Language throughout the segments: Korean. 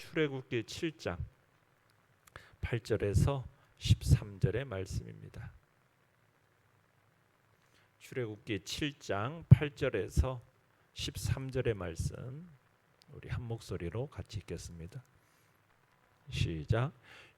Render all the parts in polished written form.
출애굽기 7장 8절에서 13절의 말씀입니다. 출애굽기 7장 8절에서 13절의 말씀 우리 한 목소리로 같이 읽겠습니다. 시작.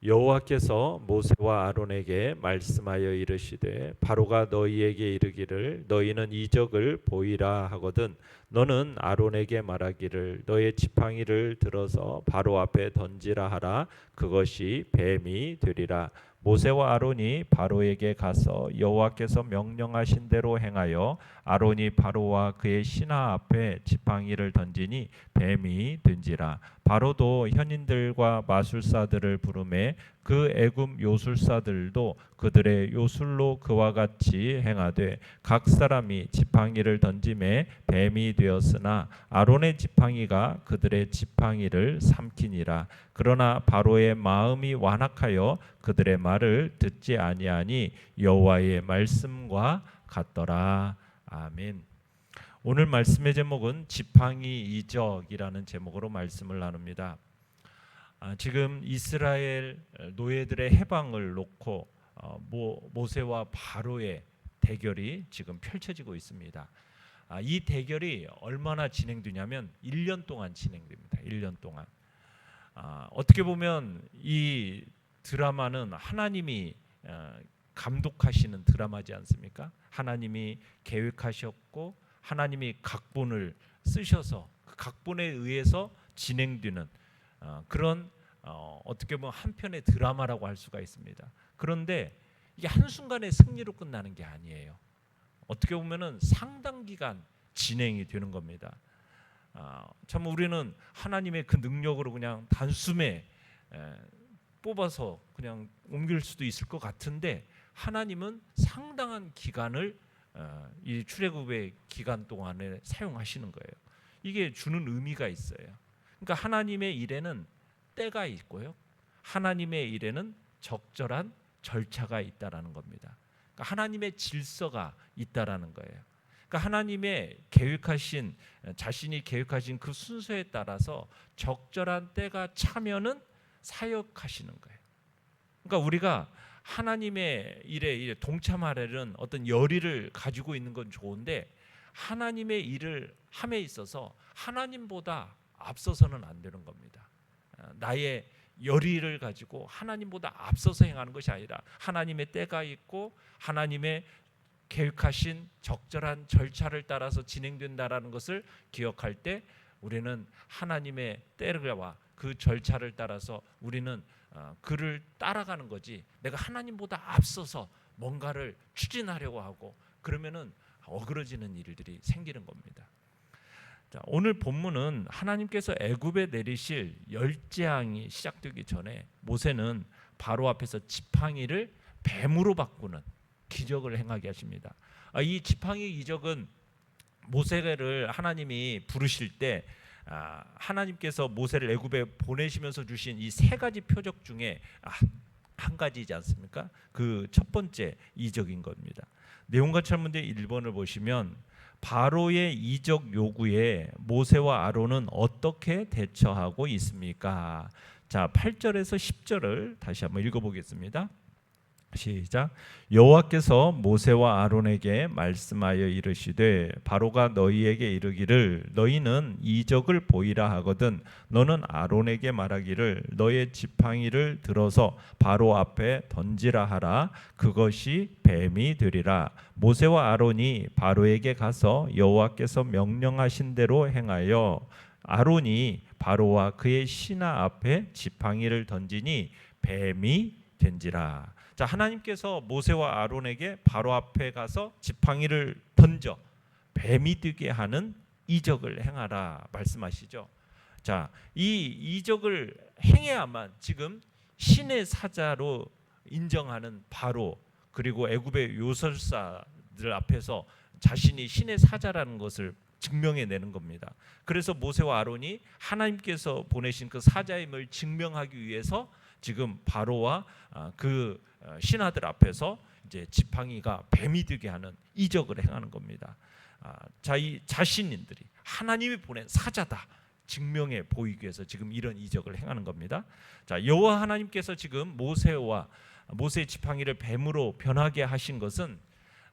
여호와께서 모세와 아론에게 말씀하여 이르시되 바로가 너희에게 이르기를 너희는 이적을 보이라 하거든 너는 아론에게 말하기를 너의 지팡이를 들어서 바로 앞에 던지라 하라 그것이 뱀이 되리라. 모세와 아론이 바로에게 가서 여호와께서 명령하신 대로 행하여 아론이 바로와 그의 신하 앞에 지팡이를 던지니 뱀이 된지라. 바로도 현인들과 마술사들을 부르매 그 애굽 요술사들도 그들의 요술로 그와 같이 행하되 각 사람이 지팡이를 던짐에 뱀이 되었으나 아론의 지팡이가 그들의 지팡이를 삼키니라. 그러나 바로의 마음이 완악하여 그들의 말을 듣지 아니하니 여호와의 말씀과 같더라. 아멘. 오늘 말씀의 제목은 지팡이 이적이라는 제목으로 말씀을 나눕니다. 지금 이스라엘 노예들의 해방을 놓고 모세와 바로의 대결이 지금 펼쳐지고 있습니다. 이 대결이 얼마나 진행되냐면 1년 동안 진행됩니다. 1년 동안. 어떻게 보면 이 드라마는 하나님이 감독하시는 드라마지 않습니까? 하나님이 계획하셨고 하나님이 각본을 쓰셔서 그 각본에 의해서 진행되는 그런 어떻게 보면 한편의 드라마라고 할 수가 있습니다. 그런데 이게 한순간에 승리로 끝나는 게 아니에요. 어떻게 보면은 상당 기간 진행이 되는 겁니다. 참 우리는 하나님의 그 능력으로 그냥 단숨에 뽑아서 그냥 옮길 수도 있을 것 같은데 하나님은 상당한 기간을 이 출애굽의 기간 동안에 사용하시는 거예요. 이게 주는 의미가 있어요. 그러니까 하나님의 일에는 때가 있고요. 하나님의 일에는 적절한 절차가 있다라는 겁니다. 그러니까 하나님의 질서가 있다라는 거예요. 그러니까 하나님의 계획하신 자신이 계획하신 그 순서에 따라서 적절한 때가 차면은 사역하시는 거예요. 그러니까 우리가 하나님의 일에 동참하려는 어떤 열의를 가지고 있는 건 좋은데 하나님의 일을 함에 있어서 하나님보다 앞서서는 안 되는 겁니다. 나의 열의를 가지고 하나님보다 앞서서 행하는 것이 아니라 하나님의 때가 있고 하나님의 계획하신 적절한 절차를 따라서 진행된다라는 것을 기억할 때 우리는 하나님의 때와 그 절차를 따라서 우리는 그를 따라가는 거지 내가 하나님보다 앞서서 뭔가를 추진하려고 하고 그러면은 어그러지는 일들이 생기는 겁니다. 자, 오늘 본문은 하나님께서 애굽에 내리실 열재앙이 시작되기 전에 모세는 바로 앞에서 지팡이를 뱀으로 바꾸는 기적을 행하게 하십니다. 이 지팡이 기적은 모세를 하나님이 부르실 때 하나님께서 모세를 애굽에 보내시면서 주신 이 세 가지 표적 중에 한 가지이지 않습니까? 그 첫 번째 이적인 겁니다. 내용과 천문제 1번을 보시면 바로의 이적 요구에 모세와 아론은 어떻게 대처하고 있습니까? 자, 8절에서 10절을 다시 한번 읽어보겠습니다. 시작. 여호와께서 모세와 아론에게 말씀하여 이르시되 바로가 너희에게 이르기를 너희는 이적을 보이라 하거든 너는 아론에게 말하기를 너의 지팡이를 들어서 바로 앞에 던지라 하라 그것이 뱀이 되리라. 모세와 아론이 바로에게 가서 여호와께서 명령하신 대로 행하여 아론이 바로와 그의 신하 앞에 지팡이를 던지니 뱀이 된지라. 자, 하나님께서 모세와 아론에게 바로 앞에 가서 지팡이를 던져 뱀이 되게 하는 이적을 행하라 말씀하시죠. 자, 이 이적을 행해야만 지금 신의 사자로 인정하는 바로 그리고 애굽의 요술사들 앞에서 자신이 신의 사자라는 것을 증명해내는 겁니다. 그래서 모세와 아론이 하나님께서 보내신 그 사자임을 증명하기 위해서 지금 바로와 그 신하들 앞에서 이제 지팡이가 뱀이 되게 하는 이적을 행하는 겁니다. 자, 이 자신들이 하나님이 보낸 사자다. 증명해 보이기 위해서 지금 이런 이적을 행하는 겁니다. 자, 여호와 하나님께서 지금 모세의 지팡이를 뱀으로 변하게 하신 것은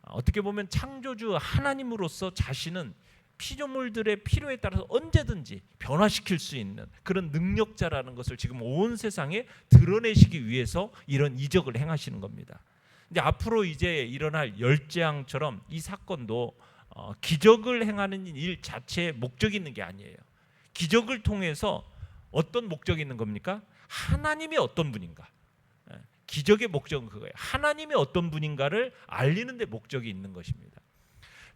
어떻게 보면 창조주 하나님으로서 자신은 피조물들의 필요에 따라서 언제든지 변화시킬 수 있는 그런 능력자라는 것을 지금 온 세상에 드러내시기 위해서 이런 이적을 행하시는 겁니다. 근데 앞으로 이제 일어날 열재앙처럼 이 사건도 기적을 행하는 일 자체에 목적이 있는 게 아니에요. 기적을 통해서 어떤 목적이 있는 겁니까? 하나님이 어떤 분인가. 기적의 목적은 그거예요. 하나님이 어떤 분인가를 알리는 데 목적이 있는 것입니다.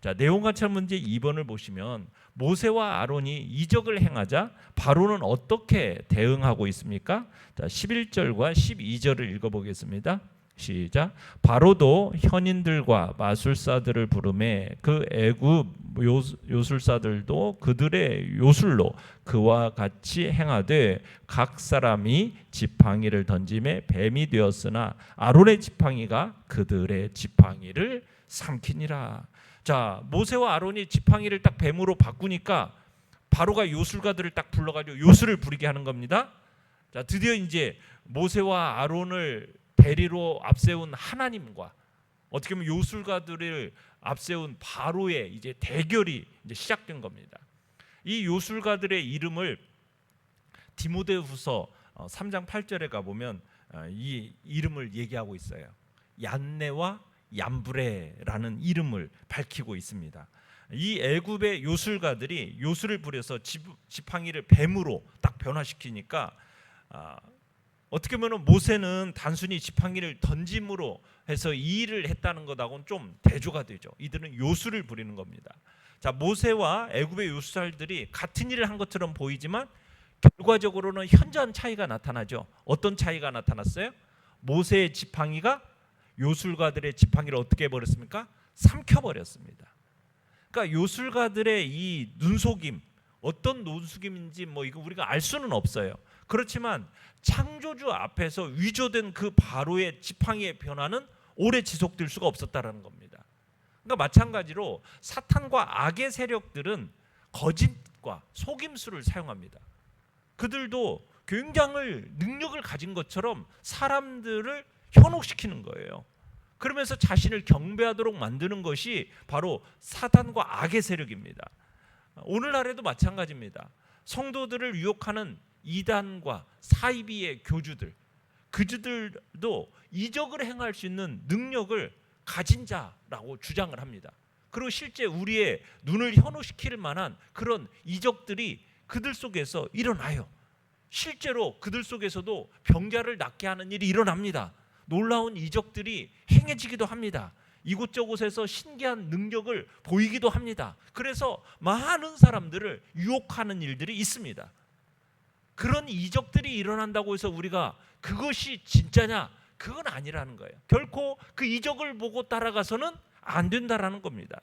자, 내용관찰 문제 2번을 보시면 모세와 아론이 이적을 행하자 바로는 어떻게 대응하고 있습니까? 자, 11절과 12절을 읽어보겠습니다. 시작. 바로도 현인들과 마술사들을 부르매 그 애굽 요술사들도 그들의 요술로 그와 같이 행하되 각 사람이 지팡이를 던짐에 뱀이 되었으나 아론의 지팡이가 그들의 지팡이를 삼키니라. 자, 모세와 아론이 지팡이를 딱 뱀으로 바꾸니까 바로가 요술가들을 딱 불러가지고 요술을 부리게 하는 겁니다. 자, 드디어 이제 모세와 아론을 대리로 앞세운 하나님과 어떻게 보면 요술가들을 앞세운 바로의 이제 대결이 이제 시작된 겁니다. 이 요술가들의 이름을 디모데후서 3장 8절에 가 보면 이 이름을 얘기하고 있어요. 얀네와 얀브레라는 이름을 밝히고 있습니다. 이 애굽의 요술가들이 요술을 부려서 지팡이를 뱀으로 딱 변화시키니까 어떻게 보면 모세는 단순히 지팡이를 던짐으로 해서 이 일을 했다는 것하고는 좀 대조가 되죠. 이들은 요술을 부리는 겁니다. 자, 모세와 애굽의 요술사들이 같은 일을 한 것처럼 보이지만 결과적으로는 현저한 차이가 나타나죠. 어떤 차이가 나타났어요? 모세의 지팡이가 요술가들의 지팡이를 어떻게 해버렸습니까? 삼켜버렸습니다. 그러니까 요술가들의 이 눈속임, 어떤 눈속임인지 뭐 이거 우리가 알 수는 없어요. 그렇지만 창조주 앞에서 위조된 그 바로의 지팡이의 변화는 오래 지속될 수가 없었다라는 겁니다. 그러니까 마찬가지로 사탄과 악의 세력들은 거짓과 속임수를 사용합니다. 그들도 굉장히 능력을 가진 것처럼 사람들을 현혹시키는 거예요. 그러면서 자신을 경배하도록 만드는 것이 바로 사탄과 악의 세력입니다. 오늘날에도 마찬가지입니다. 성도들을 유혹하는 이단과 사이비의 교주들, 그들도 이적을 행할 수 있는 능력을 가진 자라고 주장을 합니다. 그리고 실제 우리의 눈을 현혹시킬 만한 그런 이적들이 그들 속에서 일어나요. 실제로 그들 속에서도 병자를 낫게 하는 일이 일어납니다. 놀라운 이적들이 행해지기도 합니다. 이곳저곳에서 신기한 능력을 보이기도 합니다. 그래서 많은 사람들을 유혹하는 일들이 있습니다. 그런 이적들이 일어난다고 해서 우리가 그것이 진짜냐? 그건 아니라는 거예요. 결코 그 이적을 보고 따라가서는 안 된다라는 겁니다.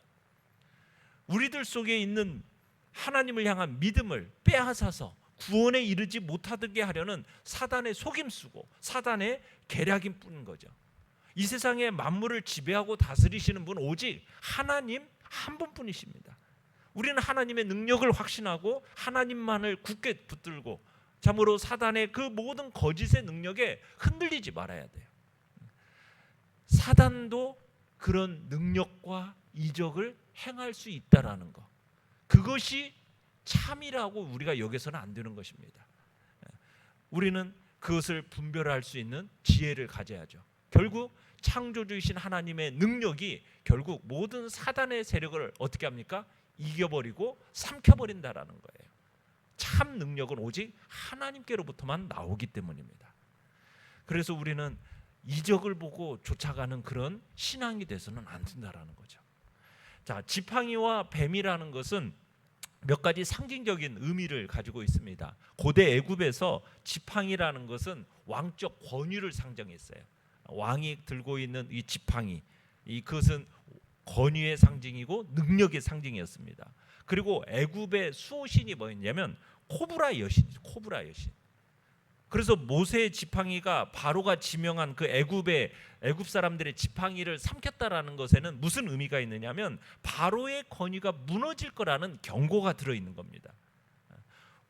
우리들 속에 있는 하나님을 향한 믿음을 빼앗아서 구원에 이르지 못하게 하려는 사단의 속임수고 사단의 계략인 뿐인 거죠. 이 세상의 만물을 지배하고 다스리시는 분은 오직 하나님 한 분뿐이십니다. 우리는 하나님의 능력을 확신하고 하나님만을 굳게 붙들고 참으로 사단의 그 모든 거짓의 능력에 흔들리지 말아야 돼요. 사단도 그런 능력과 이적을 행할 수 있다라는 것, 그것이 참이라고 우리가 여기서는 안 되는 것입니다. 우리는 그것을 분별할 수 있는 지혜를 가져야죠. 결국 창조주이신 하나님의 능력이 결국 모든 사단의 세력을 어떻게 합니까? 이겨버리고 삼켜버린다라는 거예요. 참 능력은 오직 하나님께로부터만 나오기 때문입니다. 그래서 우리는 이적을 보고 쫓아가는 그런 신앙이 돼서는 안 된다라는 거죠. 자, 지팡이와 뱀이라는 것은 몇 가지 상징적인 의미를 가지고 있습니다. 고대 애굽에서 지팡이라는 것은 왕적 권위를 상징했어요. 왕이 들고 있는 이 지팡이, 그것은 권위의 상징이고 능력의 상징이었습니다. 그리고 애굽의 수호신이 뭐였냐면 코브라 여신이죠. 코브라 여신. 그래서 모세의 지팡이가 바로가 지명한 그 애굽 사람들의 지팡이를 삼켰다라는 것에는 무슨 의미가 있느냐면 바로의 권위가 무너질 거라는 경고가 들어 있는 겁니다.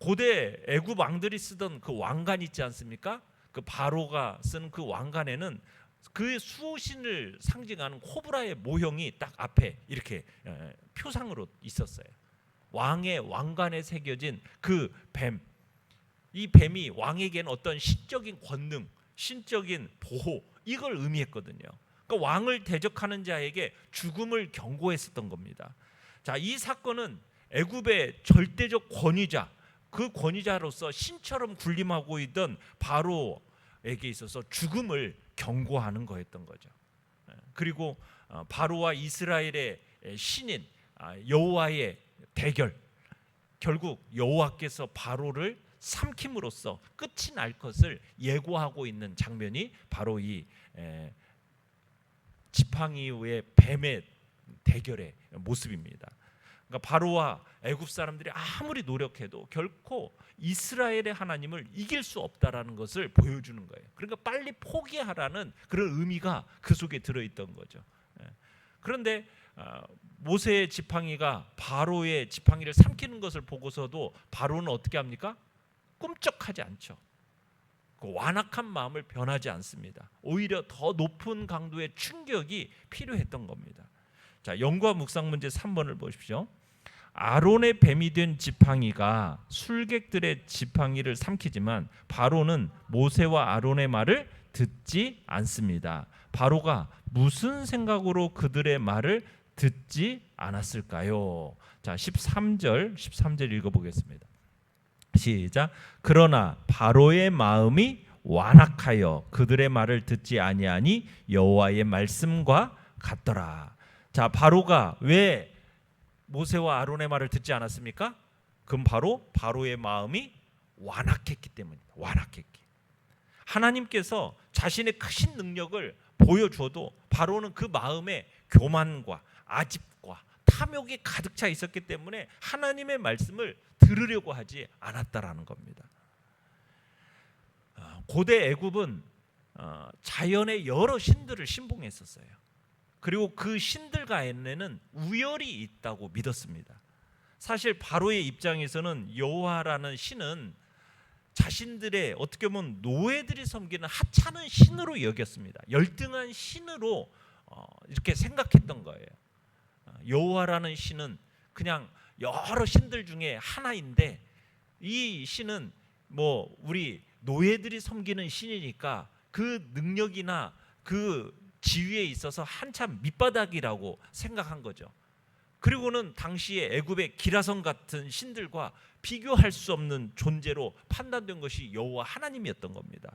고대 애굽 왕들이 쓰던 그 왕관 있지 않습니까? 그 바로가 쓴 그 왕관에는 그 수호신을 상징하는 코브라의 모형이 딱 앞에 이렇게 표상으로 있었어요. 왕의 왕관에 새겨진 그 뱀, 이 뱀이 왕에게는 어떤 신적인 권능, 신적인 보호, 이걸 의미했거든요. 그러니까 왕을 대적하는 자에게 죽음을 경고했었던 겁니다. 자, 이 사건은 애굽의 절대적 권위자, 그 권위자로서 신처럼 군림하고 있던 바로에게 있어서 죽음을 경고하는 거였던 거죠. 그리고 바로와 이스라엘의 신인 여호와의 대결, 결국 여호와께서 바로를 삼킴으로써 끝이 날 것을 예고하고 있는 장면이 바로 이 지팡이의 뱀의 대결의 모습입니다. 그러니까 바로와 애굽 사람들이 아무리 노력해도 결코 이스라엘의 하나님을 이길 수 없다라는 것을 보여주는 거예요. 그러니까 빨리 포기하라는 그런 의미가 그 속에 들어있던 거죠. 그런데 모세의 지팡이가 바로의 지팡이를 삼키는 것을 보고서도 바로는 어떻게 합니까? 꿈쩍하지 않죠. 그 완악한 마음을 변하지 않습니다. 오히려 더 높은 강도의 충격이 필요했던 겁니다. 자, 연구와 묵상 문제 3번을 보십시오. 아론의 뱀이 된 지팡이가 술객들의 지팡이를 삼키지만 바로는 모세와 아론의 말을 듣지 않습니다. 바로가 무슨 생각으로 그들의 말을 듣지 않았을까요? 자, 13절 읽어보겠습니다. 시작. 그러나 바로의 마음이 완악하여 그들의 말을 듣지 아니하니 여호와의 말씀과 같더라. 자, 바로가 왜 모세와 아론의 말을 듣지 않았습니까? 그럼 바로 바로의 마음이 완악했기 때문입니다. 완악했기. 하나님께서 자신의 크신 능력을 보여줘도 바로는 그 마음에 교만과 아집과 탐욕이 가득 차 있었기 때문에 하나님의 말씀을 들으려고 하지 않았다라는 겁니다. 고대 애굽은 자연의 여러 신들을 신봉했었어요. 그리고 그 신들 가운데는 우열이 있다고 믿었습니다. 사실 바로의 입장에서는 여호와라는 신은 자신들의 어떻게 보면 노예들이 섬기는 하찮은 신으로 여겼습니다. 열등한 신으로 이렇게 생각했던 거예요. 여호와라는 신은 그냥 여러 신들 중에 하나인데 이 신은 뭐 우리 노예들이 섬기는 신이니까 그 능력이나 그 지위에 있어서 한참 밑바닥이라고 생각한 거죠. 그리고는 당시에 애굽의 기라성 같은 신들과 비교할 수 없는 존재로 판단된 것이 여호와 하나님이었던 겁니다.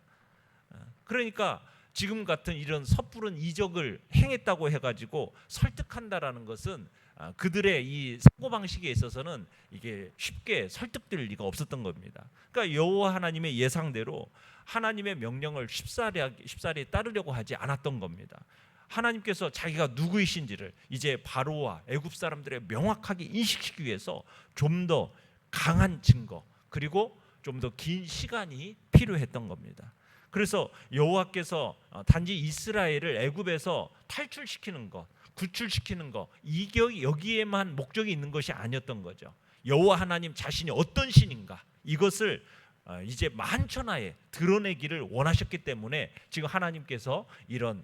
그러니까 지금 같은 이런 섣부른 이적을 행했다고 해가지고 설득한다라는 것은 그들의 이 사고방식에 있어서는 이게 쉽게 설득될 리가 없었던 겁니다. 그러니까 여호와 하나님의 예상대로 하나님의 명령을 쉽사리 따르려고 하지 않았던 겁니다. 하나님께서 자기가 누구이신지를 이제 바로와 애굽 사람들의 명확하게 인식시키기 위해서 좀 더 강한 증거 그리고 좀 더 긴 시간이 필요했던 겁니다. 그래서 여호와께서 단지 이스라엘을 애굽에서 탈출시키는 것, 구출시키는 것, 여기에만 목적이 있는 것이 아니었던 거죠. 여호와 하나님 자신이 어떤 신인가 이것을 이제 만천하에 드러내기를 원하셨기 때문에 지금 하나님께서 이런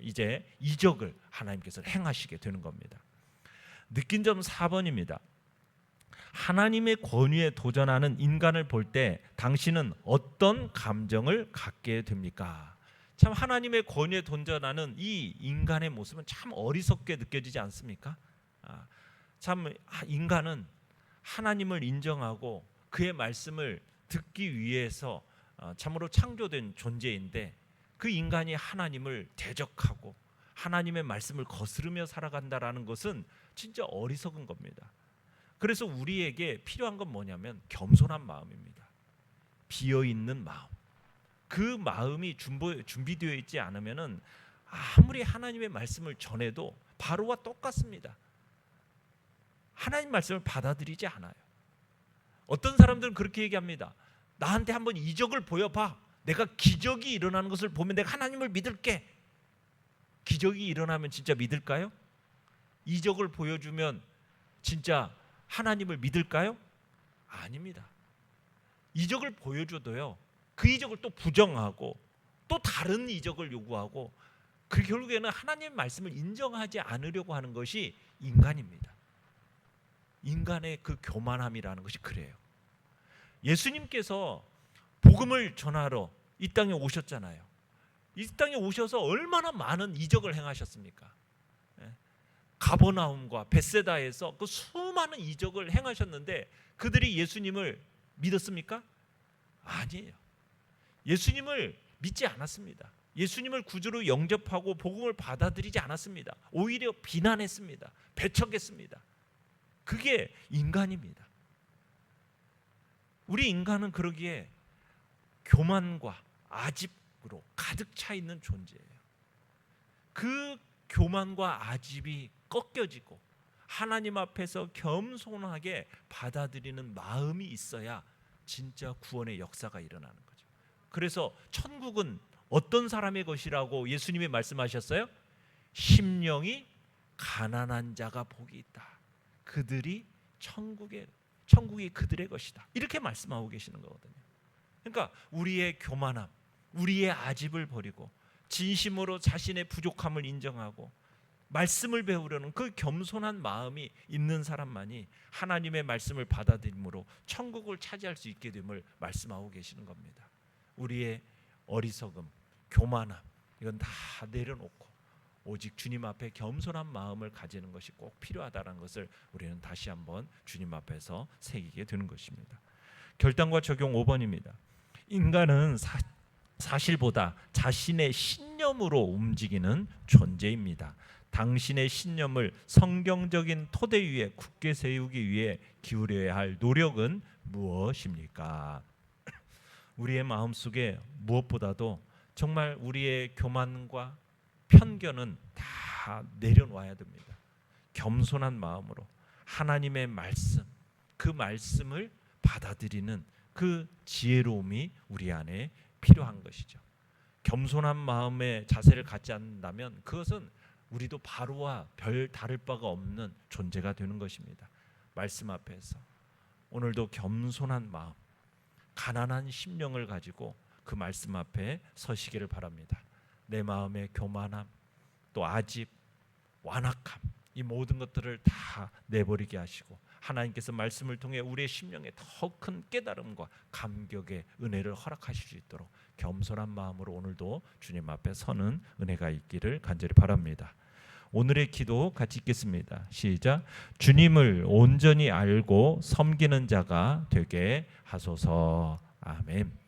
이제 이적을 하나님께서 행하시게 되는 겁니다. 느낀 점 4번입니다. 하나님의 권위에 도전하는 인간을 볼 때 당신은 어떤 감정을 갖게 됩니까? 참 하나님의 권위에 도전하는 이 인간의 모습은 참 어리석게 느껴지지 않습니까? 참 인간은 하나님을 인정하고 그의 말씀을 듣기 위해서 참으로 창조된 존재인데 그 인간이 하나님을 대적하고 하나님의 말씀을 거스르며 살아간다라는 것은 진짜 어리석은 겁니다. 그래서 우리에게 필요한 건 뭐냐면 겸손한 마음입니다. 비어있는 마음. 그 마음이 준비되어 있지 않으면은 아무리 하나님의 말씀을 전해도 바로와 똑같습니다. 하나님 말씀을 받아들이지 않아요. 어떤 사람들은 그렇게 얘기합니다. 나한테 한번 이적을 보여봐. 내가 기적이 일어나는 것을 보면 내가 하나님을 믿을게. 기적이 일어나면 진짜 믿을까요? 이적을 보여주면 진짜 하나님을 믿을까요? 아닙니다. 이적을 보여줘도요, 그 이적을 또 부정하고 또 다른 이적을 요구하고, 그 결국에는 하나님의 말씀을 인정하지 않으려고 하는 것이 인간입니다. 인간의 그 교만함이라는 것이 그래요. 예수님께서 복음을 전하러 이 땅에 오셨잖아요. 이 땅에 오셔서 얼마나 많은 이적을 행하셨습니까? 가버나움과 벳세다에서 그 수많은 이적을 행하셨는데 그들이 예수님을 믿었습니까? 아니에요. 예수님을 믿지 않았습니다. 예수님을 구주로 영접하고 복음을 받아들이지 않았습니다. 오히려 비난했습니다. 배척했습니다. 그게 인간입니다. 우리 인간은 그러기에 교만과 아집으로 가득 차 있는 존재예요. 그 교만과 아집이 꺾여지고 하나님 앞에서 겸손하게 받아들이는 마음이 있어야 진짜 구원의 역사가 일어나는 거죠. 그래서 천국은 어떤 사람의 것이라고 예수님이 말씀하셨어요? 심령이 가난한 자가 복이 있다. 그들이 천국이 그들의 것이다. 이렇게 말씀하고 계시는 거거든요. 그러니까 우리의 교만함, 우리의 아집을 버리고 진심으로 자신의 부족함을 인정하고 말씀을 배우려는 그 겸손한 마음이 있는 사람만이 하나님의 말씀을 받아들임으로 천국을 차지할 수 있게 됨을 말씀하고 계시는 겁니다. 우리의 어리석음, 교만함, 이건 다 내려놓고 오직 주님 앞에 겸손한 마음을 가지는 것이 꼭 필요하다는 것을 우리는 다시 한번 주님 앞에서 새기게 되는 것입니다. 결단과 적용 5번입니다. 인간은 사실보다 자신의 신념으로 움직이는 존재입니다. 당신의 신념을 성경적인 토대 위에 굳게 세우기 위해 기울여야 할 노력은 무엇입니까? 우리의 마음속에 무엇보다도 정말 우리의 교만과 편견은 다 내려놔야 됩니다. 겸손한 마음으로 하나님의 말씀, 그 말씀을 받아들이는 그 지혜로움이 우리 안에 필요한 것이죠. 겸손한 마음의 자세를 갖지 않는다면 그것은 우리도 바로와 별 다를 바가 없는 존재가 되는 것입니다. 말씀 앞에서 오늘도 겸손한 마음, 가난한 심령을 가지고 그 말씀 앞에 서시기를 바랍니다. 내 마음의 교만함, 또 아집, 완악함, 이 모든 것들을 다 내버리게 하시고 하나님께서 말씀을 통해 우리의 심령에 더 큰 깨달음과 감격의 은혜를 허락하실 수 있도록 겸손한 마음으로 오늘도 주님 앞에 서는 은혜가 있기를 간절히 바랍니다. 오늘의 기도 같이 읽겠습니다. 시작. 주님을 온전히 알고 섬기는 자가 되게 하소서. 아멘.